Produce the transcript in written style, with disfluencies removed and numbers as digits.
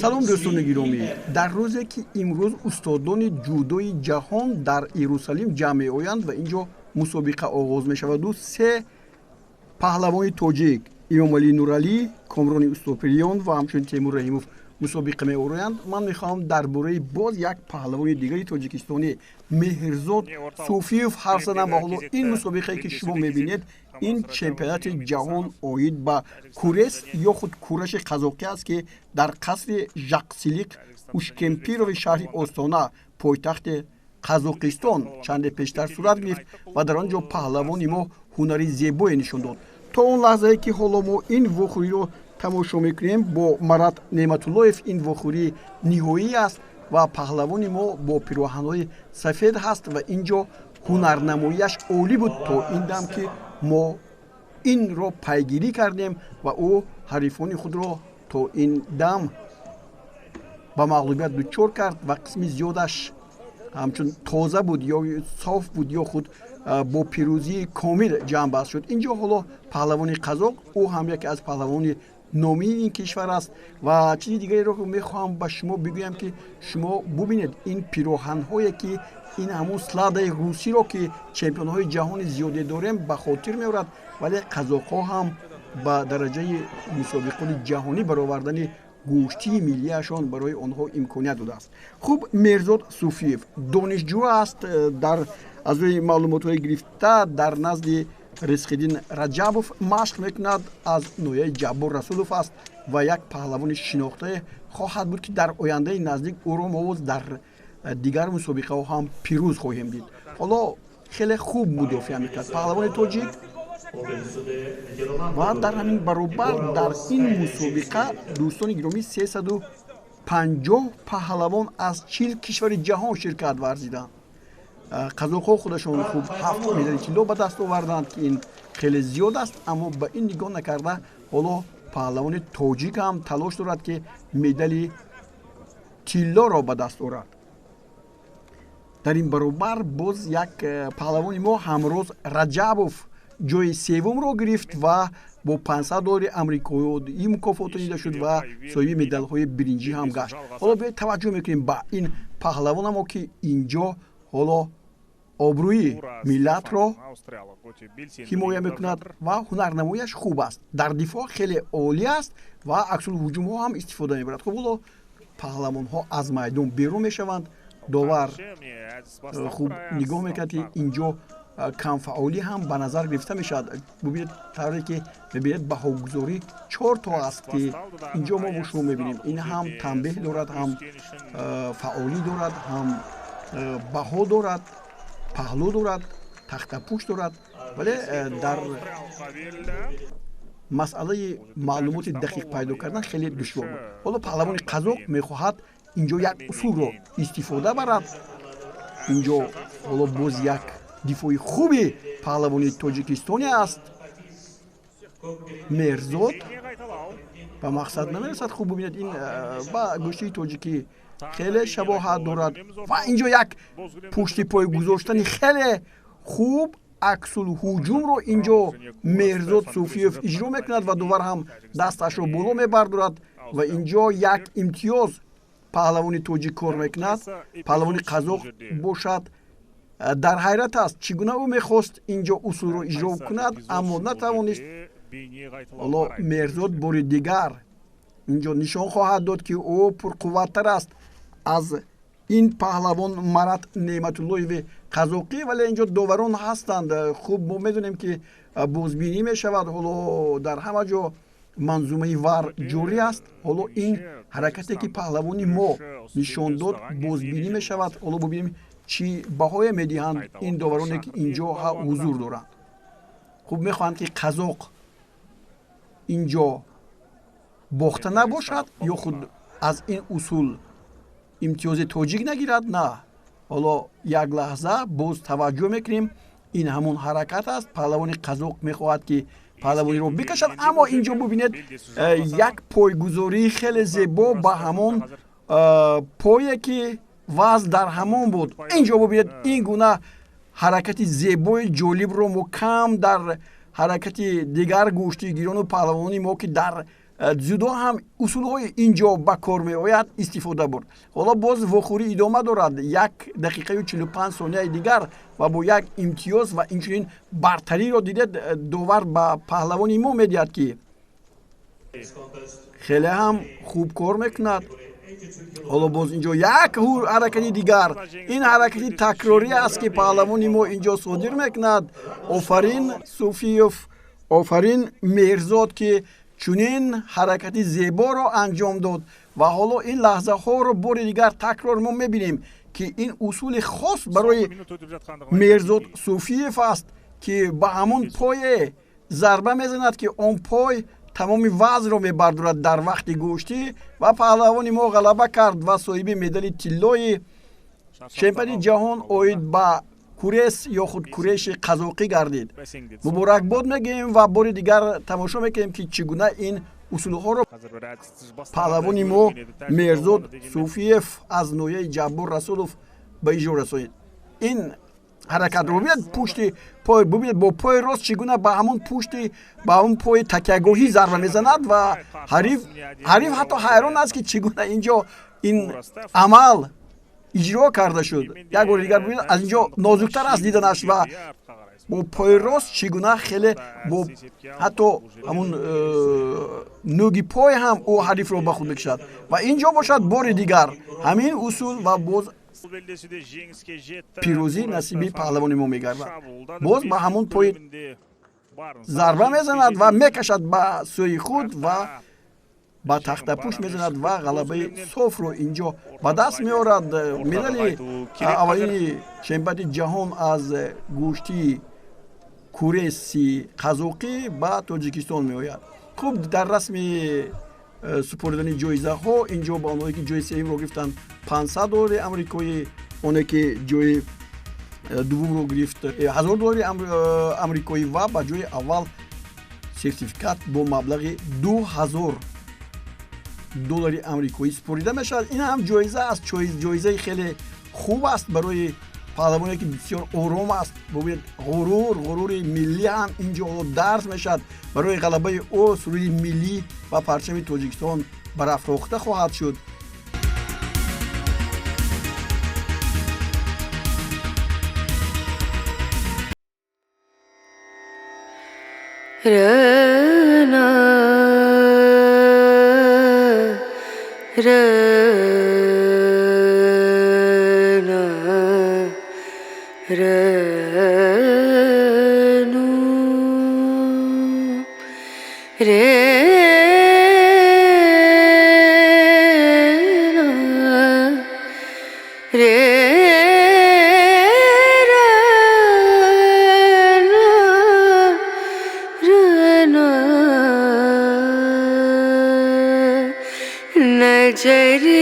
салом дӯстони гиромӣ, дар рӯзе ки имрӯз устодони ҷудои ҷаҳон дар Иерусалим ҷамъ меоянд ва ин ҷо мусобиқа оғоз мешаваду се паҳлавони тоҷик Имомалӣ Нуралӣ, Комрони Устопириён ва ҳамчунин Теймур Раҳимов мусобиқа меороянд. Ман мехоҳам дар бораи боз як паҳлавони дигари тоҷикистонӣ Меҳрзод Суфиев ҳарф занам ва ҳоло ин мусобиқае ки шумо мебинед ин чемпионати ҷаҳон оид ба курес ё худ кураши қазоқӣ аст ки дар қасри Жақсилиқ Ушкемпирови шаҳри Остона пойтахти Қазоқистон чанде пештар сурат гирифт ва дар он ҷо паҳлавони мо ҳунари зебое нишон дод. То он лаҳзае ки ҳоло мо ин вохӯриро тамошо мекунем бо Марат Неъматуллоев, ин вохӯри ниҳоӣ аст ва паҳлавони мо бо пироҳанҳои сафед ҳаст ва ин ҷо ҳунарнамоияш олӣ буд то ин дам ки мо инро пайгирӣ кардем ва ӯ ҳарифони худро то ин дам ба мағлубият дучор кард ва қисми зиёдаш ҳамчун тоза буд ё соф буд ё худ бо пирӯзии комил ҷамъбаст шуд. Ин ҷо ҳоло паҳлавони қазоқ ӯ ҳам яке аз паҳлавони номии ин кишвар аст ва чизи дигареро мехоҳам ба шумо бигӯям ки шумо бубинед ин пироҳанҳое ки ин ҳамун сладаи русиро ки чемпионҳои ҷаҳони зиёде дорем ба хотир меорад, вале қазоқҳо ҳам ба дараҷаи мусобиқони ҷаҳонӣ баровардани гӯштии миллияшон барои онҳо имконият додааст. Хуб, Меҳрзод Суфиев донишҷӯ аст, дар аз рӯи маълумотҳои гирифта дар назди Ризқиддин Раҷабов машқ мекунад, аз ноҳияи Ҷаббор Расулов аст ва як паҳлавони шинохтае хоҳад буд ки дар ояндаи наздик ӯро мо боз дар дигар мусобиқаҳо ҳам пирӯз хоҳем дид. Ҳоло хеле хуб мудофиа мекард паҳлавони тоҷик ва дар ҳамин баробар дар ин мусобиқа дӯстони гиромӣ 350 паҳлавон аз 40 кишвари ҷаҳон ширкат варзиданд. қазоқҳо худашон хуб 7 медали тилло ба даст оварданд ки ин хеле зиёд аст, аммо ба ин нигоҳ накарда ҳоло паҳлавони тоҷик ҳам талош дорад ки медали тиллоро ба даст орад. дар ин баробар боз як паҳлавони мо Ҳамроз Раҷабов ҷои севумро гирифт ва бо $500 амрикоӣ мукофот дида шуд ва соҳиби медалҳои биринҷӣ ҳам гашт. ҳоло биёед таваҷҷӯҳ мекунем ба ин паҳлавонамо ки инҷо ҳоло обрӯи миллатро ҳимоя мекунад ва ҳунарнамоияш хуб аст, дар дифоъ хеле олӣ аст ва аксулҳуҷумҳо ҳам истифода мебарад. хуб, ҳоло паҳлавонҳо аз майдон берун мешаванд, довар хуб нигоҳ мекунад ки инҷо камфаъолӣ ҳам ба назар гирифта мешавад. бубинед тавре ки мебинед баҳогузорӣ 4 то аст ки инҷо мо шумо мебинем. ин ҳам танбеҳ дорад, ҳам фаъолӣ дорад, ҳам баҳо дорад, паҳлӯ дорад, тахтапӯш дорад, вале дар масъалаи маълумоти дақиқ пайдо кардан хеле душвор буд. ҳоло паҳлавони қазоқ мехоҳад инҷо як усулро истифода барад. инҷо ҳоло боз як дифои хуби паҳлавони тоҷикистоне аст. Меҳрзод ба мақсад намерасад. хуб бубинед, ин ба гӯштии тоҷикӣ хеле шабоҳат дорад ва инҷо як пушти пой гузоштани хеле хуб аксулҳуҷумро инҷо Меҳрзод Суфиев иҷро мекунад ва довар ҳам дасташро боло мебардорад ва инҷо як имтиёз паҳлавони тоҷик кор мекунад. паҳлавони қазоқ бошад дар ҳайрат аст чӣ гуна ӯ мехост инҷо усулро иҷро кунад, аммо натавонист. ҳоло Меҳрзод бори дигар инҷо нишон хоҳад дод ки ӯ пурқувваттар аст аз ин паҳлавон Марат Неъматуллоеви қазоқӣ, вале инҷо доварон ҳастанд. хуб мо медонем ки бозбинӣ мешавад, ҳоло дар ҳама ҷо манзумаи вар ҷорӣ аст. ҳоло ин ҳаракате ки паҳлавони мо нишон дод бозбинӣ мешавад. ҳоло бубинем чӣ баҳое медиҳанд ин довароне ки инҷо ҳузур доранд. хуб мехоҳанд ки қазоқ инҷо бохта набошад ё худ аз ин усул имтиёзи тоҷик нагирад. на, ҳоло як лаҳза боз таваҷҷӯҳ мекунем, ин ҳамун ҳаракат аст. паҳлавони қазоқ мехоҳад ки паҳлавониро бикашад, аммо инҷо бубинед як пойгузории хеле зебо ба ҳамон пое ки вазн дар ҳамон буд. инҷо бубинед ин гуна ҳаракати зебои ҷолибро мо кам дар ҳаракати дигар гӯштии гирону паҳлавони мо ки дар дзюдо ҳам усулҳои инҷо ба кор меояд истифода бурд. ҳоло боз вохӯрӣ идома дорад 1 дақиқаю 45 сонияи дигар ва бо як имтиёз ва инчунин бартариро дидед довар ба паҳлавони мо медиҳад ки хеле ҳам хуб кор мекунад. ҳоло боз инҷо як ҳаракати дигар, ин ҳаракати такрорӣ аст ки паҳлавони мо инҷо содир мекунад. офарин суфиев, офарин меҳрзод ки чунин ҳаракати зеборо анҷом дод ва ҳоло ин лаҳзаҳоро бори дигар такрор мо мебинем ки ин усули хос барои меҳрзод суфиев аст ки ба ҳамон пое зарба мезанад ки он пой тамоми вазнро мебардорад дар вақти гӯштӣ ва паҳлавони мо ғалаба кард ва соҳиби медали тиллои чемпионати ҷаҳон оид ба курес ё худ куреши қазоқӣ гардид. муборакбод мегӯем ва бори дигар тамошо мекунем ки чӣ гуна ин усулҳоро паҳлавони мо меҳрзод суфиев аз ноҳияи ҷаббор расулов ба иҷро расонид. ин ҳаракатро бубинед, пушти пой бубинед, бо пои рост чӣ гуна ба ҳамон пушти ба ҳамон пои такягоҳӣ зарба мезанад ва ҳариф ҳатто ҳайрон аст ки чӣ гуна инҷо ин амал иҷро карда шуд. як бори дигар бубинед, аз инҷо нозуктар аст диданаш ва бо пои рост чӣ гуна хеле бо ҳатто ҳамон нӯги пой ҳам ӯ ҳарифро ба худ мекушад ва инҷо бошад бори дигар ҳамин усул ва боз пирӯзӣ насиби паҳлавони мо мегардад. боз ба ҳамон пои зарба мезанад ва мекашад ба сӯи худ ва ба тахтапӯш мезанад ва ғалабаи софро инҷо ба даст меорад. медали аввалини чемпионати ҷаҳон аз гӯшти куреси қазоқӣ ба тоҷикистон меояд. хуб, дар расми супоридани ҷоизаҳо инҷо ба онҳое ки ҷои сеюмро гирифтанд $500 амрикоӣ, оне ки ҷои дуввумро гирифт $1000 амрикоӣ ва ба ҷои аввал сертификат бо маблағи $2000 амрикоӣ супорида мешавад. ин ҳам ҷоиза аст, ҷоизаи хеле хуб аст барои паҳлавоне ки бисёр ором аст. бубинед ғурури миллӣ ҳам инҷо дарз мешавад. барои ғалабаи ӯ сурури миллӣ ва парчами тоҷикистон барафрохта хоҳад шуд. नजर